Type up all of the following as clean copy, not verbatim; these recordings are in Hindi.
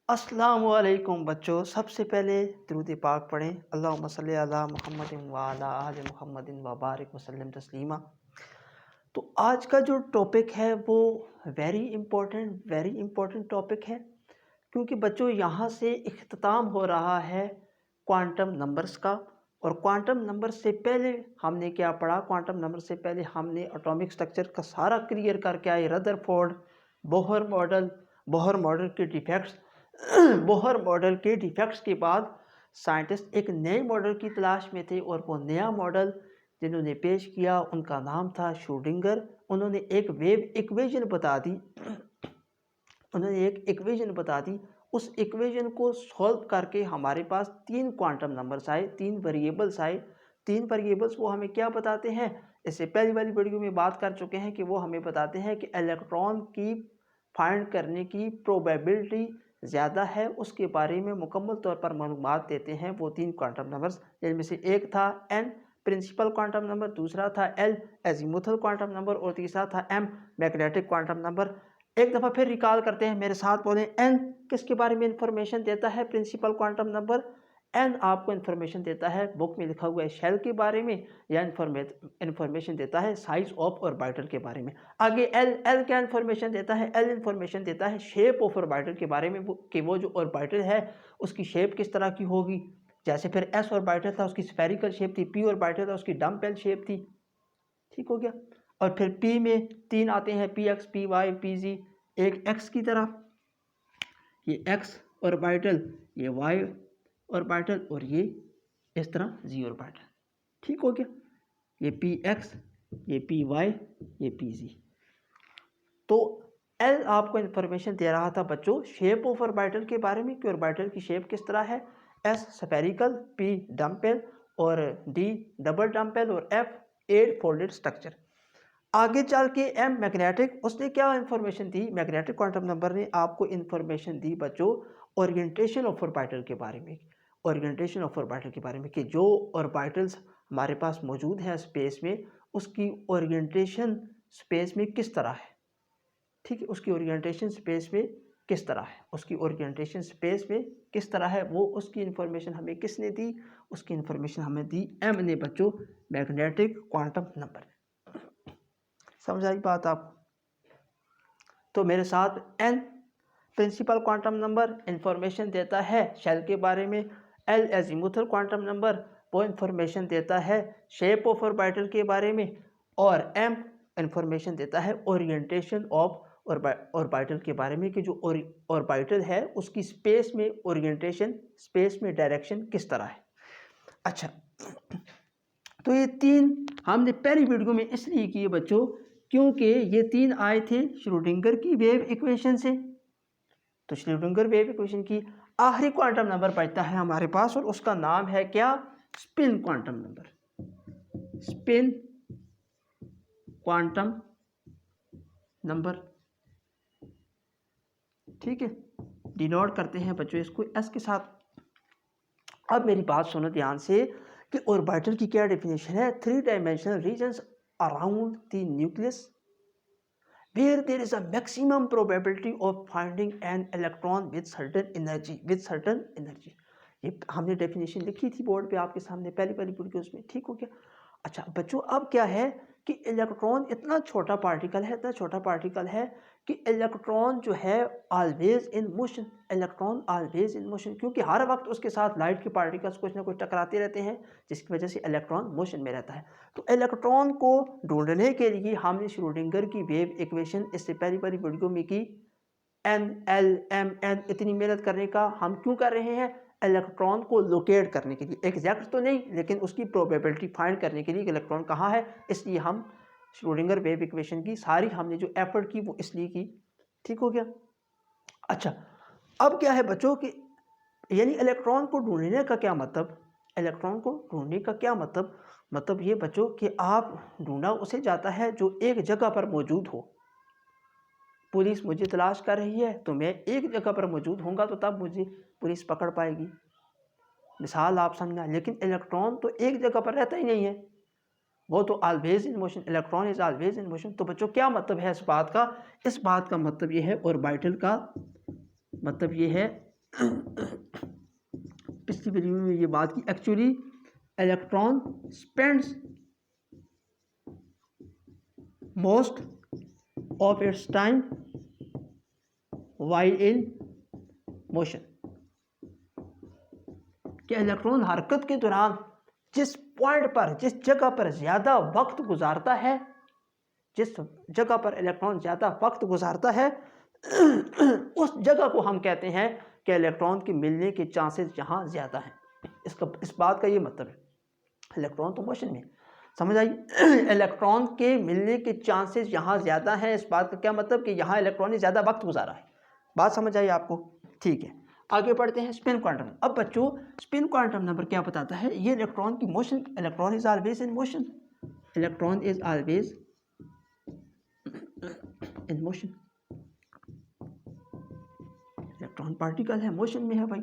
अस्सलामुअलैकुम बच्चों, सबसे पहले दुरूद पाक पढ़ें। अल्लाहुम्मा सल्ली अला मुहम्मदिन व अला आलि मुहम्मदिन व बारिक वसल्लम तस्लीमा। तो आज का जो टॉपिक है वो वेरी इम्पोर्टेंट टॉपिक है, क्योंकि बच्चों यहाँ से इख्तिताम हो रहा है क्वांटम नंबर्स का। और क्वांटम नंबर से पहले हमने क्या पढ़ा? क्वांटम नंबर से पहले हमने एटॉमिक स्ट्रक्चर का सारा क्लियर करके आए। रदरफोर्ड बोहर मॉडल के डिफेक्ट्स बोहर मॉडल के डिफेक्ट्स के बाद साइंटिस्ट एक नए मॉडल की तलाश में थे, और वो नया मॉडल जिन्होंने पेश किया उनका नाम था श्रोडिंगर। उन्होंने एक वेव इक्वेशन बता दी उस इक्वेशन को सॉल्व करके हमारे पास तीन क्वांटम नंबर्स आए, तीन वेरिएबल्स आए। तीन वेरिएबल्स वो हमें क्या बताते हैं? इससे पहली वाली वीडियो में बात कर चुके हैं कि वो हमें बताते हैं कि इलेक्ट्रॉन की फाइंड करने की प्रोबेबिलिटी ज़्यादा है, उसके बारे में मुकम्मल तौर पर मालूमात देते हैं वो तीन क्वांटम नंबर्स, जिनमें से एक था एन प्रिंसिपल क्वांटम नंबर, दूसरा था एल एजीमुथल क्वांटम नंबर, और तीसरा था एम मैग्नेटिक क्वांटम नंबर। एक दफ़ा फिर रिकॉल करते हैं, मेरे साथ बोलें। एन किसके बारे में इंफॉर्मेशन देता है? Principal quantum number. एन आपको इन्फॉर्मेशन देता है, बुक में लिखा हुआ है, शेल के बारे में, या इन्फॉर्मेशन देता है साइज ऑफ ऑर्बिटल के बारे में। आगे एल क्या इन्फॉर्मेशन देता है? एल इन्फॉर्मेशन देता है शेप ऑफ ऑर्बिटल के बारे में, कि वो जो ऑर्बिटल है उसकी शेप किस तरह की होगी। जैसे फिर एस ऑर्बिटल था, उसकी स्फेरिकल शेप थी। पी ऑर्बिटल था, उसकी डम्बेल शेप थी। ठीक हो गया। और फिर पी में तीन आते हैं, P X, P Y, P Z. एक एक्स की तरह, ये एक्स ऑर्बिटल, ये वाई ऑर्बिटल, और ये इस तरह जी ऑर्बिटल। ठीक हो गया। ये पी एक्स, ये पी वाई, ये पी जी। तो एल आपको इंफॉर्मेशन दे रहा था बच्चों शेप ऑफ ऑर्बिटल के बारे में, कि ऑर्बिटल की शेप किस तरह है। एस स्फेरिकल, पी डम्पेल, और डी डबल डम्पेल, और एफ एट फोल्डेड स्ट्रक्चर। आगे चल के एम मैग्नेटिक, उसने क्या इंफॉर्मेशन दी? मैग्नेटिक क्वांटम नंबर ने आपको इंफॉर्मेशन दी बच्चों ओरिएंटेशन ऑफ ऑर्बिटल के बारे में। ओरिएंटेशन ऑफ ऑर्बिटल के बारे में कि जो ऑर्बिटल्स हमारे पास मौजूद हैं स्पेस में, उसकी ओरिएंटेशन स्पेस में किस तरह है। ठीक है, उसकी ओरिएंटेशन स्पेस में किस तरह है, उसकी ओरिएंटेशन स्पेस में किस तरह है, वो उसकी इंफॉर्मेशन हमें किसने दी? उसकी इंफॉर्मेशन हमें दी एम ने बच्चों, मैग्नेटिक क्वांटम नंबर। समझ आई बात आपको? तो मेरे साथ N principal quantum number information देता है शेल के बारे में। एल एजीमुथल क्वांटम नंबर वो इंफॉर्मेशन देता है शेप ऑफ ऑर्बिटल के बारे में। और एम इंफॉर्मेशन देता है ओरिएंटेशन ऑफ ऑर्बिटल के बारे में, कि जो ऑर्बिटल है उसकी स्पेस में ओरिएंटेशन, स्पेस में डायरेक्शन किस तरह है। अच्छा, तो ये तीन हमने पहली वीडियो में इसलिए किए बच्चों क्योंकि ये तीन आए थे श्रोडिंगर की वेव इक्वेशन से। तो श्रोडिंगर वेव इक्वेशन की आखिरी क्वांटम नंबर बचता है हमारे पास, और उसका नाम है क्या? Spin quantum number. Spin quantum number. ठीक है, डिनोट करते हैं बच्चों इसको एस के साथ। अब मेरी बात सुनो ध्यान से कि ऑर्बिटल की क्या डेफिनेशन है? Three dimensional regions around the nucleus where there is a maximum probability of finding an electron with certain energy। ये हमने डेफिनेशन लिखी थी बोर्ड पे आपके सामने पहली वीडियोस में। ठीक हो गया। अच्छा बच्चों, अब क्या है कि इलेक्ट्रॉन इतना छोटा पार्टिकल है कि इलेक्ट्रॉन जो है ऑलवेज इन मोशन, क्योंकि हर वक्त उसके साथ लाइट के पार्टिकल्स कुछ ना कुछ टकराते रहते हैं, जिसकी वजह से इलेक्ट्रॉन मोशन में रहता है। तो इलेक्ट्रॉन को ढूंढने के लिए हमने श्रोडिंगर की वेव इक्वेशन इससे पहली वीडियो में की। एन एल एम एन इतनी मेहनत करने का हम क्यों कर रहे हैं? इलेक्ट्रॉन को लोकेट करने के लिए, एग्जैक्ट तो नहीं लेकिन उसकी प्रोबेबिलिटी फाइंड करने के लिए इलेक्ट्रॉन कहाँ है, इसलिए हम श्रोडिंगर वेव इक्वेशन की सारी हमने जो एफर्ट की वो इसलिए की। ठीक हो गया। अच्छा, अब क्या है बच्चों कि यानी इलेक्ट्रॉन को ढूंढने का क्या मतलब? इलेक्ट्रॉन को ढूंढने का क्या मतलब ये बच्चों कि आप ढूंढा उसे जाता है जो एक जगह पर मौजूद हो। पुलिस मुझे तलाश कर रही है तो मैं एक जगह पर मौजूद होऊंगा तो तब मुझे पुलिस पकड़ पाएगी। मिसाल आप समझना। लेकिन इलेक्ट्रॉन तो एक जगह पर रहता ही नहीं है, वो तो always in motion, electron is always in motion. तो बच्चों क्या मतलब है इस बात का? इस बात का मतलब ये है ऑर्बिटल का मतलब ये है पिछली वीडियो में ये बात की, actually electron spends most of its time while in motion, कि इलेक्ट्रॉन हरकत के दौरान जिस पॉइंट पर, जिस जगह पर ज़्यादा वक्त गुजारता है, जिस जगह पर इलेक्ट्रॉन ज़्यादा वक्त गुजारता है उस जगह को हम कहते हैं कि इलेक्ट्रॉन के मिलने के चांसेस यहाँ ज़्यादा हैं। इस बात का ये मतलब है, इलेक्ट्रॉन तो मोशन में, समझ आई, इलेक्ट्रॉन के मिलने के चांसेस यहाँ ज़्यादा हैं। इस बात का क्या मतलब कि यहाँ इलेक्ट्रॉन ने ज़्यादा वक्त गुजारा है। बात समझ आई आपको? ठीक है, आगे बढ़ते हैं स्पिन क्वांटम। अब बच्चों स्पिन क्वांटम नंबर क्या बताता है? ये इलेक्ट्रॉन की motion, electron is always in motion, electron is always in motion. Electron particle है, मोशन में है भाई,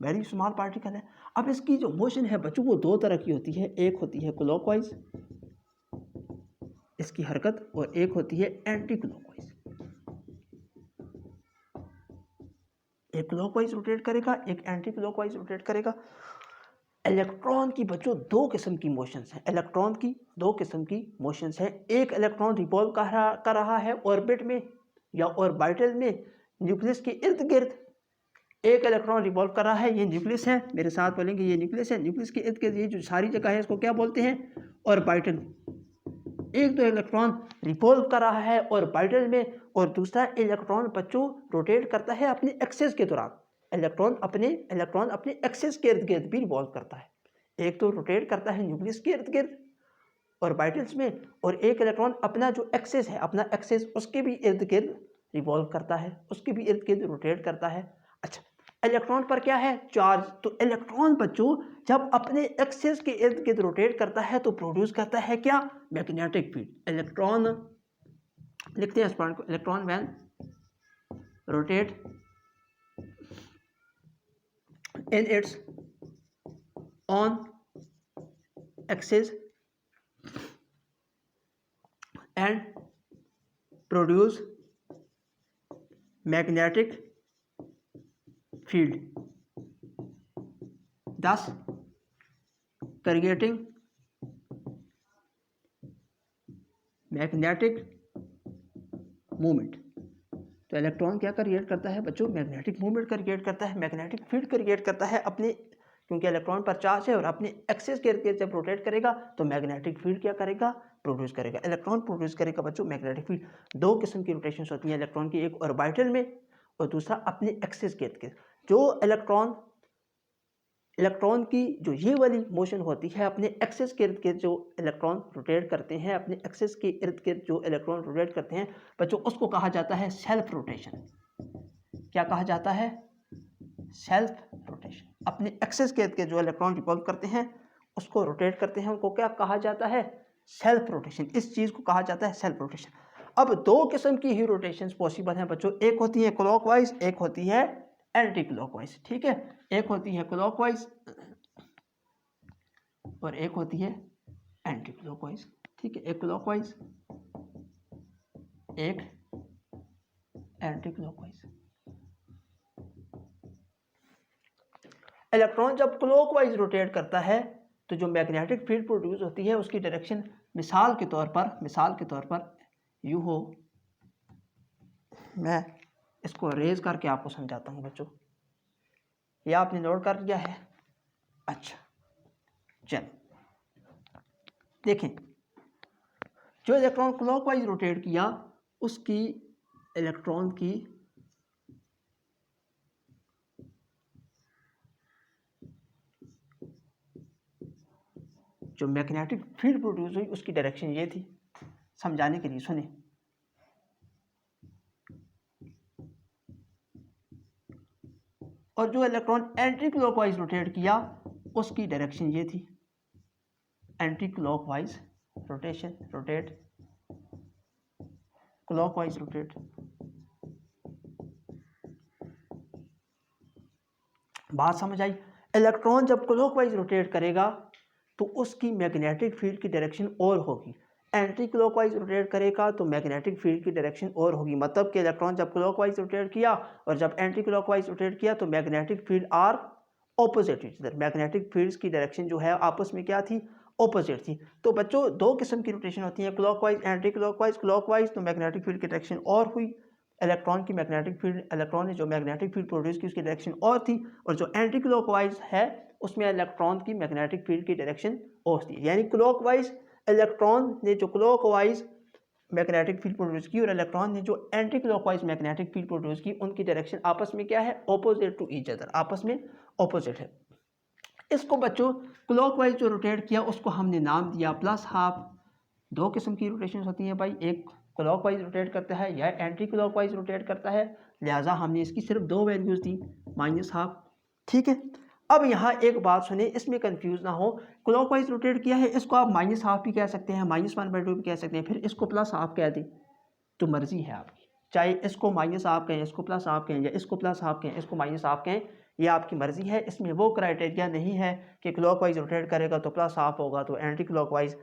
वेरी स्मॉल पार्टिकल है। अब इसकी जो मोशन है बच्चों वो दो तरह की होती है, एक होती है क्लॉकवाइज इसकी हरकत, और एक होती है एंटी क्लॉकवाइज। एक क्लॉकवाइज रोटेट करेगा, एक एंटी क्लॉकवाइज रोटेट करेगा। इलेक्ट्रॉन की बच्चों दो किस्म की मोशंस हैं, इलेक्ट्रॉन की दो किस्म की मोशंस हैं। एक इलेक्ट्रॉन रिवॉल्व कर रहा है ऑर्बिट में या ऑर्बिटल में न्यूक्लियस के इर्द गिर्द, एक इलेक्ट्रॉन रिवॉल्व कर रहा है, ये न्यूक्लियस है, मेरे साथ बोलेंगे ये न्यूक्लियस है, न्यूक्लियस के इर्द गिर्द ये जो सारी जगह है इसको क्या बोलते हैं? ऑर्बिटल। एक तो इलेक्ट्रॉन रिवॉल्व कर रहा है ऑर्बिटल में, और दूसरा इलेक्ट्रॉन बच्चों रोटेट करता है अपने एक्सिस के दौरान। इलेक्ट्रॉन अपने एक्सिस के इर्द गिर्द भी रिवॉल्व करता है। एक तो रोटेट करता है न्यूक्लियस के इर्द गिर्द ऑर्बिटल्स में, और एक इलेक्ट्रॉन अपना जो एक्सिस है, अपना एक्सिस उसके भी इर्द गिर्द रिवॉल्व करता है, उसके भी इर्द गिर्द रोटेट करता है। अच्छा, इलेक्ट्रॉन पर क्या है? चार्ज। तो इलेक्ट्रॉन बच्चों जब अपने एक्सिस के इर्द गिर्द रोटेट करता है तो प्रोड्यूस करता है क्या? Magnetic field. इलेक्ट्रॉन लिखते हैं इस पॉइंट को, electron when rotate in its on axis and produce magnetic field, thus creating magnetic movement. तो इलेक्ट्रॉन क्या क्रिएट करता है बच्चों? मैग्नेटिक मूवमेंट क्रिएट करता है, मैग्नेटिक फील्ड क्रिएट करता है अपने, क्योंकि इलेक्ट्रॉन पर चार्ज है और अपने एक्सिस के इर्द जब रोटेट करेगा तो मैग्नेटिक फील्ड क्या करेगा? प्रोड्यूस करेगा। इलेक्ट्रॉन प्रोड्यूस करेगा बच्चों मैग्नेटिक फील्ड। दो किस्म की रोटेशन होती हैं इलेक्ट्रॉन की, एक ऑर्बिटल में और दूसरा अपने एक्सिस के इर्द। जो इलेक्ट्रॉन की जो ये वाली मोशन होती है अपने एक्सिस के इर्द गिर्द, जो इलेक्ट्रॉन रोटेट करते हैं अपने एक्सिस के इर्द गिर्द, जो इलेक्ट्रॉन रोटेट करते हैं बच्चों उसको कहा जाता है सेल्फ रोटेशन। क्या कहा जाता है? Self rotation. अपने एक्सिस के इर्द गिर्द जो इलेक्ट्रॉन रिवॉल्व करते हैं उसको रोटेट करते हैं, उनको क्या कहा जाता है? Self rotation. इस चीज़ को कहा जाता है सेल्फ रोटेशन। अब दो किस्म की ही रोटेशन पॉसिबल हैं बच्चों, एक होती है क्लॉकवाइज, एक होती है एंटी क्लॉकवाइज। ठीक है, एक होती है क्लॉकवाइज और एक होती है एंटी क्लॉकवाइज। ठीक है, एक क्लॉकवाइज एक एंटी क्लॉकवाइज। इलेक्ट्रॉन जब क्लॉकवाइज रोटेट करता है तो जो मैग्नेटिक फील्ड प्रोड्यूस होती है उसकी डायरेक्शन मिसाल के तौर पर यूं हो। मैं इसको रेज करके आपको समझाता हूं बच्चों, ये आपने नोट कर लिया है? अच्छा चलो देखें, जो इलेक्ट्रॉन क्लॉकवाइज रोटेट किया उसकी इलेक्ट्रॉन की जो मैग्नेटिक फील्ड प्रोड्यूस हुई उसकी डायरेक्शन ये थी। समझाने के लिए सुने, और जो इलेक्ट्रॉन एंटी क्लॉकवाइज रोटेट किया उसकी डायरेक्शन ये थी। Anti clockwise rotation, rotate clockwise rotate. बात समझ आई? इलेक्ट्रॉन जब क्लॉकवाइज रोटेट करेगा तो उसकी मैग्नेटिक फील्ड की डायरेक्शन और होगी। एंटी क्लॉकवाइज रोटेट करेगा तो मैग्नेटिक फील्ड की डायरेक्शन और होगी, मतलब कि इलेक्ट्रॉन जब क्लॉकवाइज रोटेट किया और जब एंटी क्लॉकवाइज रोटेट किया तो मैग्नेटिक फील्ड आर ऑपोजिट इधर, मैग्नेटिक फील्ड्स की डायरेक्शन जो है आपस में क्या थी, ऑपोजिट थी। तो बच्चों दो किस्म की रोटेशन होती है, क्लॉकवाइज एंटी क्लॉकवाइज। क्लॉकवाइज तो मैग्नेटिक फील्ड की डायरेक्शन और हुई, इलेक्ट्रॉन की मैग्नेटिक फील्ड, इलेक्ट्रॉन ने जो मैग्नेटिक फील्ड प्रोड्यूस की उसकी डायरेक्शन और थी, और जो एंटी क्लॉकवाइज है उसमें इलेक्ट्रॉन की मैग्नेटिक फील्ड की डायरेक्शन और थी। यानी क्लॉकवाइज इलेक्ट्रॉन ने जो क्लॉकवाइज मैग्नेटिक फील्ड प्रोड्यूस की और इलेक्ट्रॉन ने जो anti clockwise magnetic field produce की, उनकी डायरेक्शन आपस में क्या है, ऑपोजिट टू ईच अदर, आपस में ऑपोजिट है। इसको बच्चों क्लॉकवाइज जो रोटेट किया उसको हमने नाम दिया प्लस हाफ। दो किस्म की रोटेशन होती हैं भाई, एक क्लॉकवाइज रोटेट करता है या एंटी क्लॉकवाइज रोटेट करता है, लिहाजा हमने इसकी सिर्फ दो वैल्यूज दी, माइनस हाफ। ठीक है, अब यहाँ एक बात सुने, इसमें कंफ्यूज ना हो, क्लॉकवाइज रोटेट किया है इसको आप माइनस हाफ भी कह सकते हैं, -1/2 भी कह सकते हैं, फिर इसको प्लस हाफ कह दें तो मर्जी है आपकी, चाहे इसको माइनस हाफ कहें, इसको प्लस हाफ कहें, या इसको प्लस हाफ कहें, इसको माइनस हाफ कहें, ये आपकी मर्जी है। इसमें वो क्राइटेरिया नहीं है कि क्लॉकवाइज रोटेट करेगा तो प्लस हाफ होगा, तो एंटी क्लॉकवाइज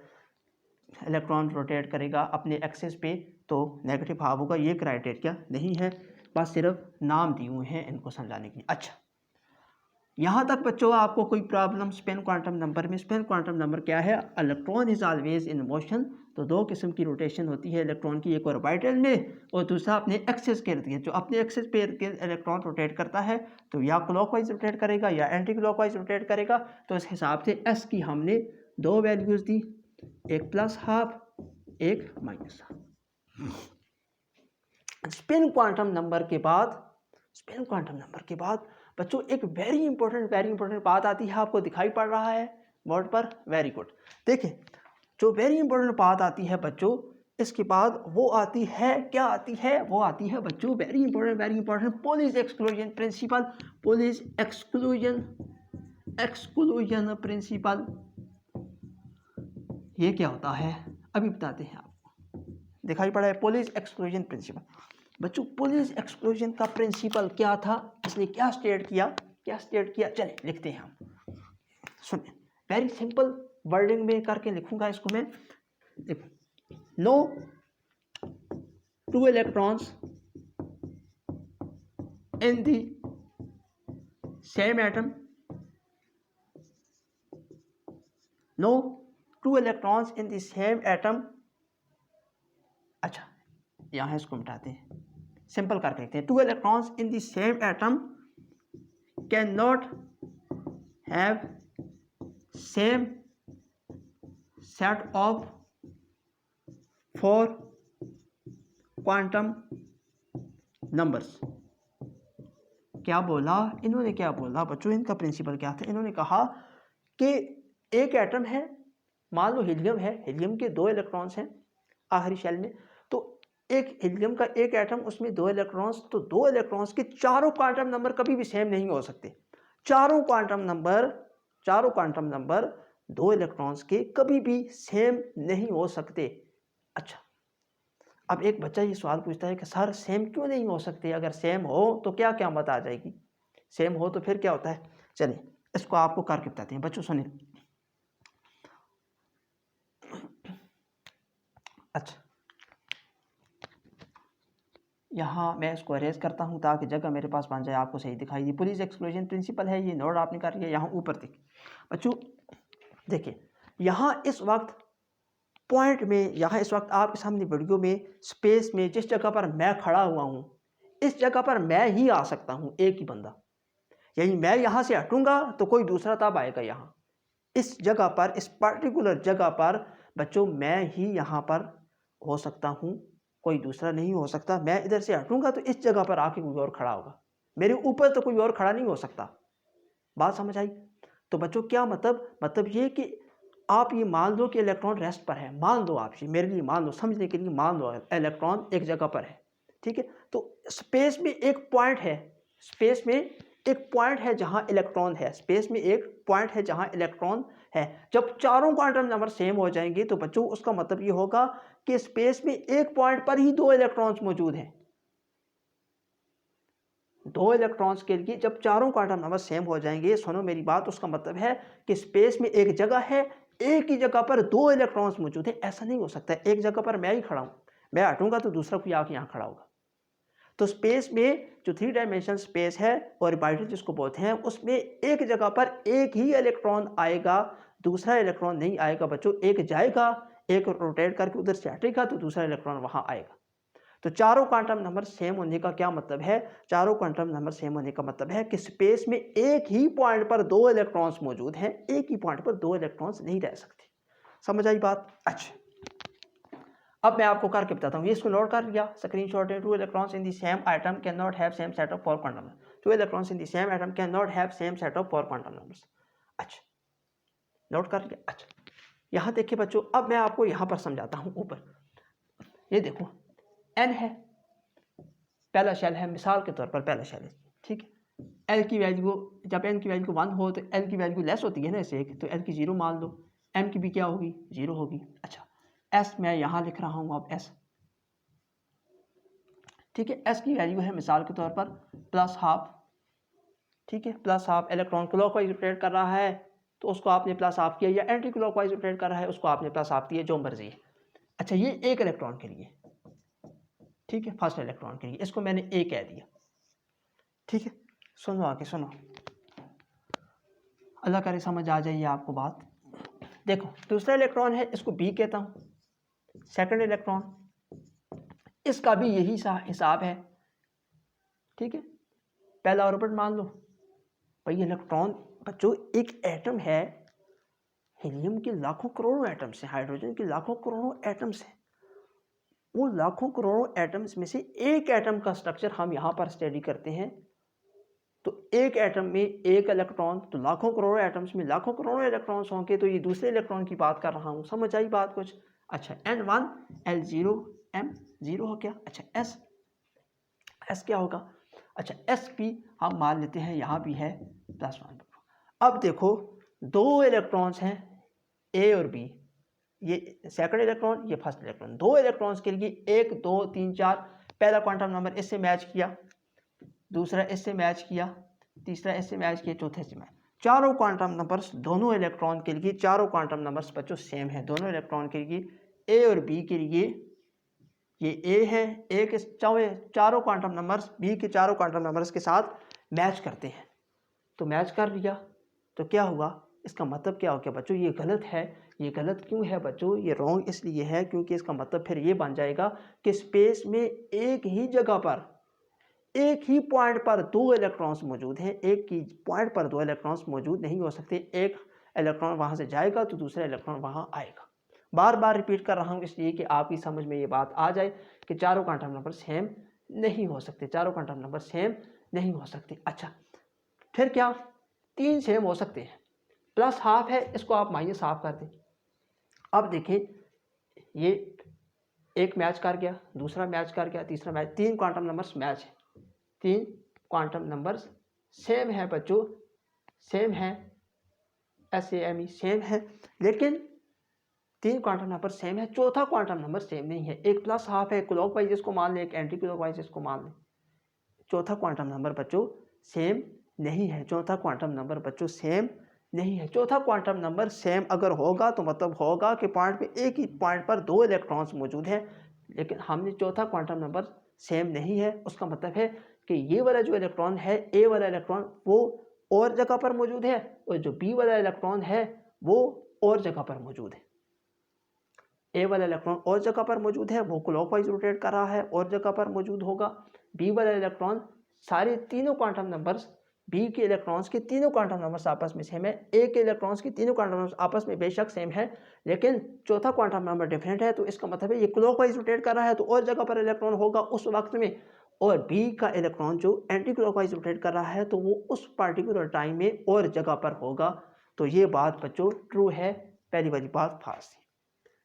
इलेक्ट्रॉन रोटेट करेगा अपने एक्सिस पे तो नेगेटिव हाफ होगा, ये क्राइटेरिया नहीं है, बस सिर्फ नाम दिए हुए हैं इनको समझाने के लिए। अच्छा, यहाँ तक बच्चों आपको कोई प्रॉब्लम स्पिन क्वांटम नंबर में? स्पिन क्वांटम नंबर क्या है? Electron is always in motion. तो दो किस्म की रोटेशन होती है इलेक्ट्रॉन की, एक ऑर्बिटल में और दूसरा अपने एक्सिस के इर्द गिर्द। जो अपने एक्सिस पे इर्द गिर्द इलेक्ट्रॉन रोटेट करता है तो या क्लॉकवाइज रोटेट करेगा या एंटी क्लॉकवाइज रोटेट करेगा। तो इस हिसाब से एस की हमने दो वैल्यूज दी, एक प्लस हाफ एक minus half. Spin quantum number के बाद, स्पिन क्वांटम नंबर के बाद बच्चों एक वेरी इंपॉर्टेंट बात आती है, आपको दिखाई पड़ रहा है बोर्ड पर? Very good. देखिए जो वेरी इंपॉर्टेंट बात आती है बच्चों, इसके बाद वो आती है, क्या आती है? वो आती है बच्चों very important police exclusion principal. Police exclusion principal ये क्या होता है अभी बताते हैं आपको। दिखाई पड़ा है पोलिस एक्सक्लूजन प्रिंसिपल। बच्चों पोलिस एक्सक्लूजन का प्रिंसिपल क्या था, इसने क्या स्टेट किया, चले लिखते हैं हम। सुनिए, वेरी सिंपल वर्डिंग में करके लिखूंगा इसको मैं। देखो, no two electrons in the same atom, no two electrons in the same atom. अच्छा, यहाँ इसको मिटाते हैं, सिंपल करके लिखते हैं। Two electrons in the same atom can not have same set of 4 quantum numbers. क्या बोला इन्होंने, क्या बोला बच्चों? इनका प्रिंसिपल क्या था? इन्होंने कहा कि एक एटम है, मान लो हीलियम है, हीलियम के 2 इलेक्ट्रॉन्स हैं आखिरी शेल में, तो एक हीलियम का एक एटम, उसमें 2 इलेक्ट्रॉन्स, तो 2 इलेक्ट्रॉन्स के चारों क्वांटम नंबर कभी भी सेम नहीं हो सकते। चारों क्वांटम नंबर 2 इलेक्ट्रॉन्स के कभी भी सेम नहीं हो सकते। अच्छा, अब एक बच्चा ये सवाल पूछता है कि सर सेम क्यों नहीं हो सकते? अगर सेम हो तो क्या क्या मत आ जाएगी? सेम हो तो फिर क्या होता है? चलिए इसको आपको करके बताते हैं बच्चों, सुनिए। अच्छा, यहाँ मैं इसको अरेज करता हूँ ताकि जगह मेरे पास बन जाए, आपको सही दिखाई दी। पुलिस एक्सक्लूजन प्रिंसिपल है, ये नोट आपने कर लिया। यहाँ ऊपर देखिए बच्चों, देखिए यहाँ इस वक्त पॉइंट में, यहाँ इस वक्त आपके सामने वीडियो में स्पेस में जिस जगह पर मैं खड़ा हुआ हूँ, इस जगह पर मैं ही आ सकता हूँ, एक ही बंदा। यानी मैं यहाँ से हटूंगा तो कोई दूसरा तब आएगा। यहाँ इस जगह पर, इस पर्टिकुलर जगह पर बच्चों मैं ही यहाँ पर हो सकता हूँ, कोई दूसरा नहीं हो सकता। मैं इधर से हटूंगा तो इस जगह पर आके कोई और खड़ा होगा, मेरे ऊपर तो कोई और खड़ा नहीं हो सकता। बात समझ आई? तो बच्चों क्या मतलब ये कि आप ये मान लो कि इलेक्ट्रॉन रेस्ट पर है, मान लो, आप ये मेरे लिए मान लो, समझने के लिए मान लो इलेक्ट्रॉन एक जगह पर है, ठीक है। तो स्पेस में एक पॉइंट है, स्पेस में एक पॉइंट है जहां इलेक्ट्रॉन है, स्पेस में एक पॉइंट है जहां इलेक्ट्रॉन है। जब चारों क्वांटम नंबर सेम हो जाएंगे तो बच्चों उसका मतलब ये होगा कि स्पेस में एक पॉइंट पर ही 2 इलेक्ट्रॉन्स मौजूद हैं। 2 इलेक्ट्रॉन्स के लिए जब चारों क्वांटम नंबर सेम हो जाएंगे, सुनो मेरी बात, उसका मतलब है कि स्पेस में एक जगह है, एक ही जगह पर दो इलेक्ट्रॉन्स मौजूद हैं, ऐसा नहीं हो सकता। एक जगह पर मैं ही खड़ा हूँ, मैं हटूंगा तो दूसरा कोई आके यहाँ खड़ा होगा। तो स्पेस में जो 3 डायमेंशन स्पेस है ऑर्बिटल जिसको बोलते हैं, उसमें एक जगह पर एक ही इलेक्ट्रॉन आएगा, दूसरा इलेक्ट्रॉन नहीं आएगा बच्चों। एक जाएगा, एक रोटेट करके उधर से हटेगा तो दूसरा इलेक्ट्रॉन वहां आएगा। तो चारों क्वांटम नंबर सेम होने का क्या मतलब है? चारों क्वांटम नंबर सेम होने का मतलब है कि स्पेस में एक ही पॉइंट पर दो इलेक्ट्रॉन्स मौजूद हैं, एक ही पॉइंट पर दो इलेक्ट्रॉन्स नहीं रह सकते। समझ आई बात? अच्छा, अब मैं आपको करके बताता हूँ। ये इसको नोट कर लिया, स्क्रीनशॉट है। To electrons in the same atom can not have same set of 4 quantum number. To electrons in the same atom can not have same set of 4 quantum numbers. अच्छा, नोट कर लिया। अच्छा, यहाँ देखिए बच्चों, अब मैं आपको यहाँ पर समझाता हूँ। ऊपर ये देखो, एन है, पहला शेल है, मिसाल के तौर पर पहला शेल है, ठीक है। एल की वैल्यू, जब एन की वैल्यू 1 हो तो एल की वैल्यू लेस होती है ना इससे एक, तो एल की 0 मान लो, एम की भी क्या होगी? 0 होगी। अच्छा, एस मैं यहाँ लिख रहा हूँ अब एस, ठीक है। एस की वैल्यू है मिसाल के तौर पर +12, ठीक है। +12 इलेक्ट्रॉन क्लॉकवाइज रोटेट कर रहा है तो उसको आपने +12 किया, या एंटी क्लॉकवाइज रोटेट कर रहा है उसको आपने +12 किया, जो मर्जी है। अच्छा, ये एक इलेक्ट्रॉन के लिए, ठीक है, फर्स्ट इलेक्ट्रॉन के लिए, इसको मैंने ए कह दिया, ठीक है। सुनो आगे सुनो, अल्लाह करे समझ आ जाइए आपको बात। देखो, दूसरा इलेक्ट्रॉन है, इसको बी कहता हूँ, सेकंड इलेक्ट्रॉन, इसका भी यही हिसाब है, ठीक है। पहला ऑर्बिट मान लो भाई। इलेक्ट्रॉन बच्चों एक एटम है, हीलियम के लाखों करोड़ों एटम्स हैं, हाइड्रोजन के लाखों करोड़ों एटम्स हैं। वो लाखों करोड़ों एटम्स में से एक एटम का स्ट्रक्चर हम यहाँ पर स्टडी करते हैं। तो एक एटम में एक इलेक्ट्रॉन, तो लाखों करोड़ों एटम्स में लाखों करोड़ों इलेक्ट्रॉन्स होंगे, तो ये दूसरे इलेक्ट्रॉन की बात कर रहा हूँ। समझ आई बात कुछ? अच्छा, N1 L0 M0 हो गया। अच्छा, एस क्या होगा? अच्छा, एस भी हम मान लेते हैं यहाँ भी है +1। अब देखो, दो इलेक्ट्रॉन्स हैं ए और बी, ये सेकंड इलेक्ट्रॉन, ये फर्स्ट इलेक्ट्रॉन। दो इलेक्ट्रॉन्स के लिए 1 2 3 4, पहला क्वांटम नंबर इससे मैच किया, दूसरा इससे मैच किया, तीसरा इससे मैच किया, चौथे से मैच। चारों क्वांटम नंबर्स दोनों इलेक्ट्रॉन के लिए, चारों क्वांटम नंबर्स बच्चों सेम है दोनों इलेक्ट्रॉन के लिए। ए और बी के लिए ये ए है, ए के चारों क्वांटम नंबर्स बी के चारों क्वांटम नंबर्स के साथ मैच करते हैं। तो मैच कर लिया तो क्या हुआ? इसका मतलब क्या हो गया बच्चों? ये गलत है। ये गलत क्यों है बच्चों? ये रॉन्ग इसलिए है क्योंकि इसका मतलब फिर ये बन जाएगा कि स्पेस में एक ही जगह पर, एक ही पॉइंट पर दो इलेक्ट्रॉन्स मौजूद हैं। एक ही पॉइंट पर दो इलेक्ट्रॉन्स मौजूद नहीं हो सकते। एक इलेक्ट्रॉन वहां से जाएगा तो दूसरा इलेक्ट्रॉन वहां आएगा। बार बार रिपीट कर रहा हूं इसलिए कि आपकी समझ में ये बात आ जाए कि चारों क्वांटम नंबर सेम नहीं हो सकते, चारों क्वांटम नंबर सेम नहीं हो सकते। अच्छा, फिर क्या? 3 सेम हो सकते हैं। +12 है, इसको आप -12 कर दें। अब देखिए, ये एक मैच कर गया, दूसरा मैच कर गया, तीसरा मैच, 3 क्वांटम नंबर्स मैच है। 3 क्वांटम नंबर्स सेम है बच्चों, सेम है, SAME सेम है, लेकिन 3 क्वांटम नंबर सेम है, चौथा क्वांटम नंबर सेम नहीं है। एक +12 है, क्लॉकवाइज इसको मान लें, एक एंटी क्लॉकवाइज इसको मान लें। चौथा क्वांटम नंबर बच्चों सेम नहीं है, चौथा क्वांटम नंबर बच्चों सेम नहीं है। चौथा क्वांटम नंबर सेम अगर होगा तो मतलब होगा कि पॉइंट पे, एक ही पॉइंट पर दो इलेक्ट्रॉन्स मौजूद हैं, लेकिन हमने चौथा क्वांटम नंबर सेम नहीं है। उसका मतलब है कि ये वाला जो इलेक्ट्रॉन है, ए वाला इलेक्ट्रॉन, वो और जगह पर मौजूद है, और जो बी वाला इलेक्ट्रॉन है वो और जगह पर मौजूद है। ए वाला इलेक्ट्रॉन और जगह पर मौजूद है, वो क्लॉकवाइज रोटेट कर रहा है, और जगह पर मौजूद होगा। बी वाला इलेक्ट्रॉन, सारे तीनों क्वांटम नंबर्स, बी के इलेक्ट्रॉन्स के तीनों क्वांटम नंबर्स आपस में सेम है। ए के इलेक्ट्रॉन्स के तीनों क्वांटम नंबर्स आपस में बेशक सेम है, लेकिन चौथा क्वांटम नंबर डिफरेंट है। तो इसका मतलब है ये क्लॉकवाइज रोटेट कर रहा है तो और जगह पर इलेक्ट्रॉन होगा उस वक्त में, और बी का इलेक्ट्रॉन जो एंटी क्लॉकवाइज रोटेट कर रहा है तो वो उस पार्टिकुलर टाइम में और जगह पर होगा। तो ये बात बच्चों ट्रू है, पहली वाली बात फाल्स है।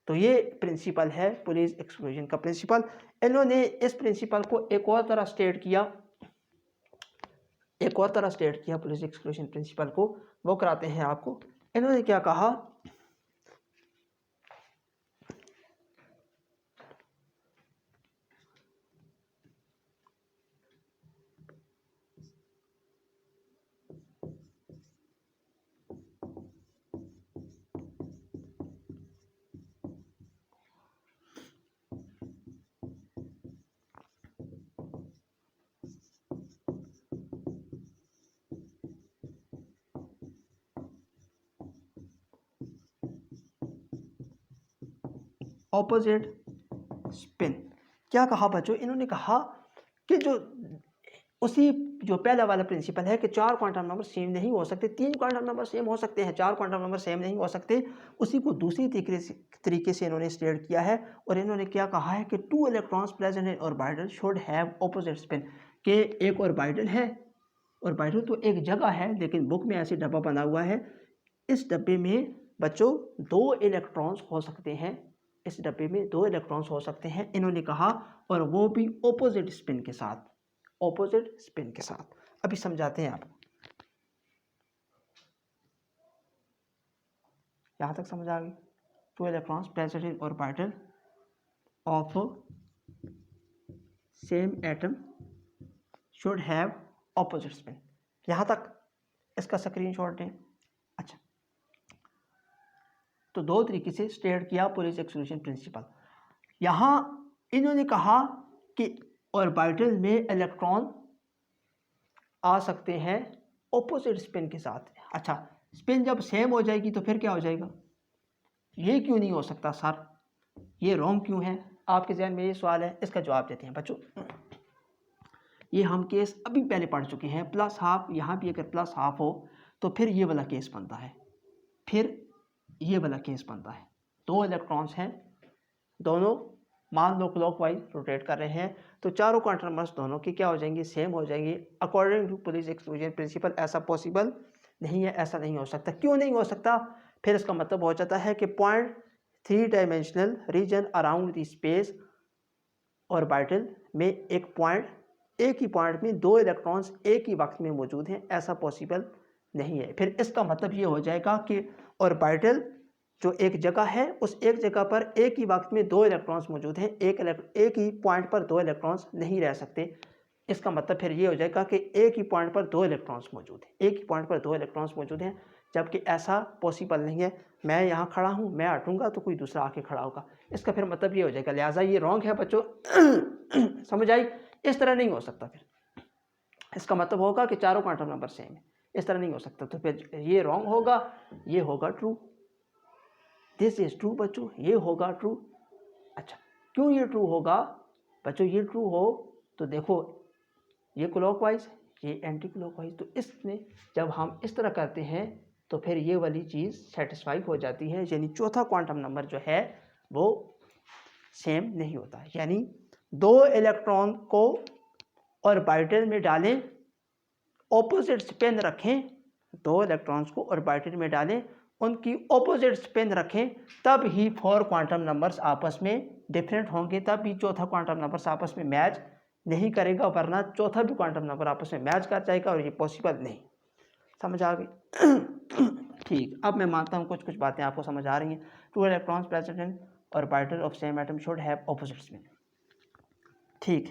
तो ये प्रिंसिपल है पुलिस एक्सक्लूजन का प्रिंसिपल। इन्होंने इस प्रिंसिपल को एक और तरह स्टेट किया, पुलिस एक्सक्लूजन प्रिंसिपल को। वो कराते हैं आपको। इन्होंने क्या कहा? Opposite spin. क्या कहा बच्चों, इन्होंने कहा कि जो पहला वाला प्रिंसिपल है कि 4 क्वांटम नंबर सेम नहीं हो सकते, 3 क्वांटम नंबर सेम हो सकते हैं, 4 क्वांटम नंबर सेम नहीं हो सकते, उसी को दूसरी तरीके से इन्होंने स्टेट किया है। और इन्होंने क्या कहा है कि 2 electrons present in orbital should have opposite spin, कि एक ऑर्बिटल है, ऑर्बिटल तो एक जगह है लेकिन बुक में ऐसे डब्बा बना हुआ है, इस डब्बे में बच्चों 2 इलेक्ट्रॉन्स हो सकते हैं, इस डब्बे में 2 इलेक्ट्रॉन्स हो सकते हैं इन्होंने कहा, और वो भी ऑपोजिट स्पिन के साथ, ऑपोजिट स्पिन के साथ। अभी समझाते हैं आपको, यहां तक समझ आ गई। 2 electrons present in orbital of same atom should have opposite spin, यहां तक इसका स्क्रीनशॉट दें। अच्छा, तो 2 तरीके से स्टेट किया पुलिस एक्सक्लूजन प्रिंसिपल। यहां इन्होंने कहा कि ऑर्बिटल में इलेक्ट्रॉन आ सकते हैं ऑपोजिट स्पिन के साथ। अच्छा, स्पिन जब सेम हो जाएगी तो फिर क्या हो जाएगा, ये क्यों नहीं हो सकता सर, ये रॉन्ग क्यों है, आपके जहन में ये सवाल है, इसका जवाब देते हैं बच्चों। ये हम केस अभी पहले पढ़ चुके हैं, प्लस हाफ, यहाँ भी अगर प्लस हाफ हो तो फिर ये वाला केस बनता है, फिर ये वाला केस बनता है। 2 इलेक्ट्रॉन्स हैं, दोनों मान लो क्लॉकवाइज रोटेट कर रहे हैं, तो चारों क्वांटम नंबर्स दोनों की क्या हो जाएंगी, सेम हो जाएंगी। According to Pauli's exclusion principle ऐसा पॉसिबल नहीं है, ऐसा नहीं हो सकता। क्यों नहीं हो सकता, फिर इसका मतलब हो जाता है कि point 3 dimensional region around the space orbital में एक ही पॉइंट में 2 इलेक्ट्रॉन्स एक ही वक्त में मौजूद हैं, ऐसा पॉसिबल नहीं है। फिर इसका मतलब ये हो जाएगा कि ऑर्बिटल जो एक जगह है, उस एक जगह पर एक ही वक्त में 2 इलेक्ट्रॉन्स मौजूद हैं, एक ही पॉइंट पर 2 इलेक्ट्रॉन्स नहीं रह सकते। इसका मतलब फिर ये हो जाएगा कि एक ही पॉइंट पर 2 इलेक्ट्रॉन्स मौजूद हैं, एक ही पॉइंट पर 2 इलेक्ट्रॉन्स मौजूद हैं, जबकि ऐसा पॉसिबल नहीं है। मैं यहाँ खड़ा हूँ, मैं हटूंगा तो कोई दूसरा आके खड़ा होगा, इसका फिर मतलब ये हो जाएगा, लिहाजा ये रॉन्ग है बच्चों। समझ आई, इस तरह नहीं हो सकता। फिर इसका मतलब होगा कि चारों क्वांटम नंबर सेम है, इस तरह नहीं हो सकता, तो फिर ये रॉन्ग होगा, ये होगा ट्रू, दिस इज ट्रू बच्चों, ये होगा ट्रू। अच्छा, क्यों ये ट्रू होगा बच्चों, ये ट्रू हो तो देखो ये क्लॉकवाइज, ये एंटी क्लॉकवाइज, तो इसमें जब हम इस तरह करते हैं तो फिर ये वाली चीज़ सेटिस्फाई हो जाती है, यानी चौथा क्वांटम नंबर जो है वो सेम नहीं होता। यानी 2 इलेक्ट्रॉन को ऑर्बिटल में डालें, ऑपोजिट स्पिन रखें, 2 इलेक्ट्रॉन्स को ऑर्बिटल में डालें, उनकी ऑपोजिट स्पिन रखें, तब ही 4 क्वांटम नंबर्स आपस में डिफरेंट होंगे, तब भी चौथा क्वांटम नंबर्स आपस में मैच नहीं करेगा, वरना चौथा भी क्वांटम नंबर आपस में मैच कर जाएगा, और ये पॉसिबल नहीं। समझ आ गई? ठीक, अब मैं मानता हूँ कुछ बातें आपको समझ आ रही हैं। 2 electrons present in orbital of same atom should have opposite spin. ठीक,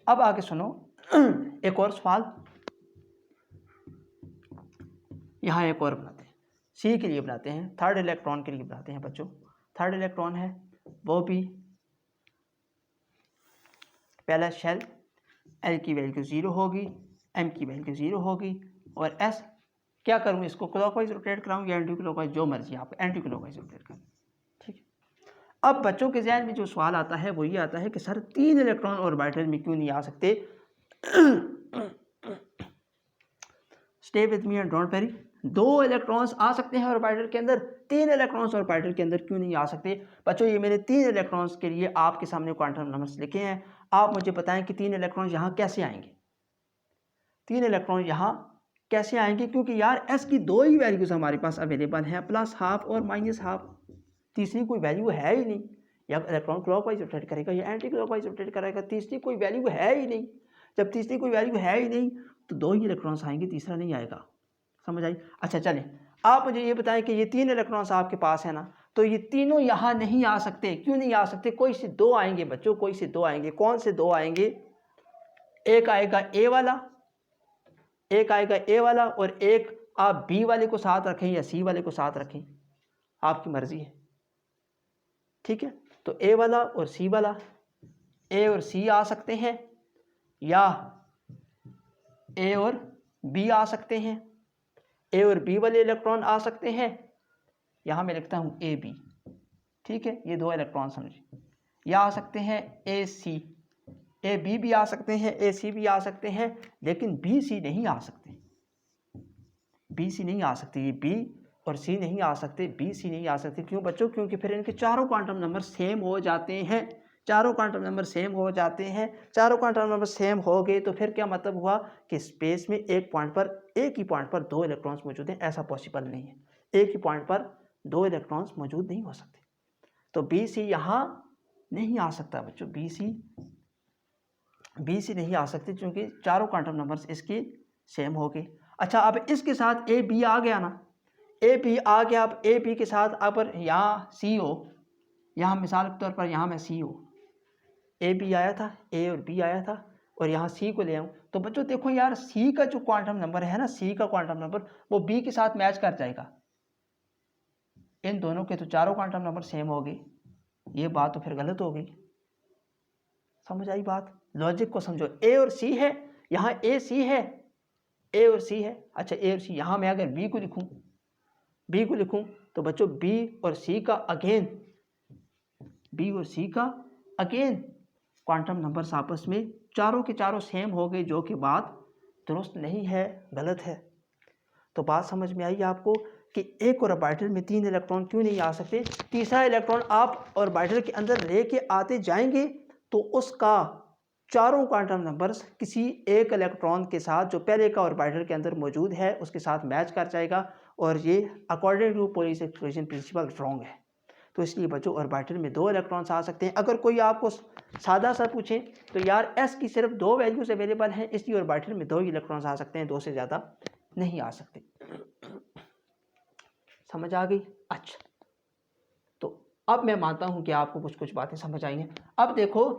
अब आगे सुनो एक और सवाल, यहाँ एक और बनाते हैं, सी के लिए बनाते हैं, 3rd इलेक्ट्रॉन के लिए बनाते हैं बच्चों। 3rd इलेक्ट्रॉन है, वो भी पहला शेल, एल की वैल्यू 0 होगी, एम की वैल्यू 0 होगी, और एस क्या करूँ, इसको क्लॉकवाइज रोटेट कराऊँ या एंटी क्लॉकवाइज, जो मर्जी आप एंटी क्लॉकवाइज रोटेट करें। ठीक है, अब बच्चों के ज़हन में जो सवाल आता है वो ये आता है कि सर 3 इलेक्ट्रॉन ऑर्बिटल में क्यों नहीं आ सकते। Stay with me and don't worry, 2 electrons आ सकते हैं ऑर्बिटल के अंदर, 3 इलेक्ट्रॉन्स ऑर्बिटल के अंदर क्यों नहीं आ सकते। बच्चों ये मैंने 3 इलेक्ट्रॉन्स के लिए आपके सामने क्वांटम नंबर्स लिखे हैं, आप मुझे बताएं कि 3 इलेक्ट्रॉन यहाँ कैसे आएंगे, 3 इलेक्ट्रॉन यहाँ कैसे आएंगे, क्योंकि यार एस की 2 ही वैल्यूज हमारे पास अवेलेबल हैं, प्लस हाफ और माइनस हाफ, तीसरी कोई वैल्यू है ही नहीं। या इलेक्ट्रॉन क्लॉकवाइज रोटेट करेगा या एंटी क्लॉकवाइज रोटेट करेगा, तीसरी कोई वैल्यू है ही नहीं। जब तीसरी कोई वैल्यू है ही नहीं तो 2 ही इलेक्ट्रॉन्स आएंगे, तीसरा नहीं आएगा। समझ आई? अच्छा चलें, आप मुझे ये बताएं कि ये 3 इलेक्ट्रॉन्स आपके पास है ना, तो ये तीनों यहाँ नहीं आ सकते, क्यों नहीं आ सकते, कोई से 2 आएंगे बच्चों, कोई से 2 आएंगे। कौन से 2 आएंगे, एक आएगा ए वाला, एक आएगा ए वाला, और एक आप बी वाले को साथ रखें या सी वाले को साथ रखें, आपकी मर्जी है। ठीक है, तो ए वाला और सी वाला, ए और सी आ सकते हैं, या ए और बी आ सकते हैं, ए और बी वाले इलेक्ट्रॉन आ सकते हैं, यहां मैं लिखता हूं ए बी, ठीक है, ये 2 इलेक्ट्रॉन समझिए। या आ सकते हैं ए सी, ए बी भी आ सकते हैं, ए सी भी आ सकते हैं, लेकिन बी सी नहीं आ सकते, बी सी नहीं आ सकते। ये बी और सी नहीं आ सकते, बी सी नहीं आ सकते। क्यों बच्चों? क्योंकि फिर इनके चारों क्वांटम नंबर सेम हो जाते हैं, चारों क्वांटम नंबर सेम हो जाते हैं। चारों क्वांटम नंबर सेम हो गए तो फिर क्या मतलब हुआ कि स्पेस में एक ही पॉइंट पर 2 इलेक्ट्रॉन्स मौजूद हैं, ऐसा पॉसिबल नहीं है। एक ही पॉइंट पर 2 इलेक्ट्रॉन्स मौजूद नहीं हो सकते। तो बी सी यहाँ नहीं आ सकता बच्चों, बी सी नहीं आ सकती, क्योंकि चारों क्वांटम नंबर्स इसके सेम हो गए। अच्छा, अब इसके साथ ए बी आ गया ना, ए बी आ गया। अब ए बी के साथ अगर यहाँ सी हो, यहाँ मिसाल के तौर पर यहाँ मैं सी हो, ए बी आया था, ए और बी आया था, और यहाँ सी को ले आऊँ, तो बच्चों देखो यार, सी का जो क्वांटम नंबर है ना, सी का क्वांटम नंबर वो बी के साथ मैच कर जाएगा। इन दोनों के तो चारों क्वांटम नंबर सेम हो गए, ये बात तो फिर गलत हो गई। समझ आई बात? लॉजिक को समझो। ए और सी है, यहाँ ए सी है, ए और सी है। अच्छा, ए और सी, यहाँ मैं अगर बी को लिखूं तो बच्चों बी और सी का अगेन क्वांटम नंबर्स आपस में चारों के चारों सेम हो गए, जो कि बात दुरुस्त नहीं है, गलत है। तो बात समझ में आई आपको कि एक ऑर्बिटल में 3 इलेक्ट्रॉन क्यों नहीं आ सकते? तीसरा इलेक्ट्रॉन आप ऑर्बिटल के अंदर लेके आते जाएंगे तो उसका चारों क्वांटम नंबर्स किसी एक इलेक्ट्रॉन के साथ जो पहले का ऑर्बिटल के अंदर मौजूद है उसके साथ मैच कर जाएगा, और ये according to Pauli's exclusion principle wrong है। तो इसलिए बच्चों ऑर्बिटल में 2 इलेक्ट्रॉन्स आ सकते हैं। अगर कोई आपको सादा सा पूछे तो यार एस की सिर्फ 2 वैल्यूज अवेलेबल हैं, इसलिए ऑर्बिटल में 2 ही इलेक्ट्रॉन्स आ सकते हैं, 2 से ज़्यादा नहीं आ सकते। समझ आ गई? अच्छा, तो अब मैं मानता हूं कि आपको कुछ बातें समझ आई हैं। अब देखो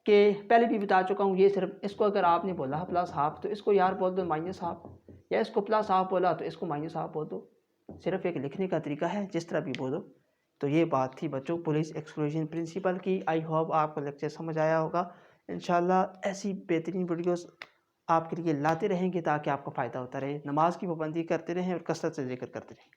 कि पहले भी बता चुका हूं, ये सिर्फ इसको अगर आपने बोला प्लस हाफ तो इसको यार बोल दो माइनस हाफ, या इसको प्लस हाफ बोला तो इसको माइनस हाफ बोल दो। सिर्फ एक लिखने का तरीका है, जिस तरह भी बोलो। तो ये बात थी बच्चों पुलिस एक्सक्लूजन प्रिंसिपल की। आई होप आपको लेक्चर समझ आया होगा। इंशाल्लाह ऐसी बेहतरीन वीडियोस आपके लिए लाते रहेंगे ताकि आपको फ़ायदा होता रहे। नमाज की पाबंदी करते रहें और कसरत से जिक्र करते रहें।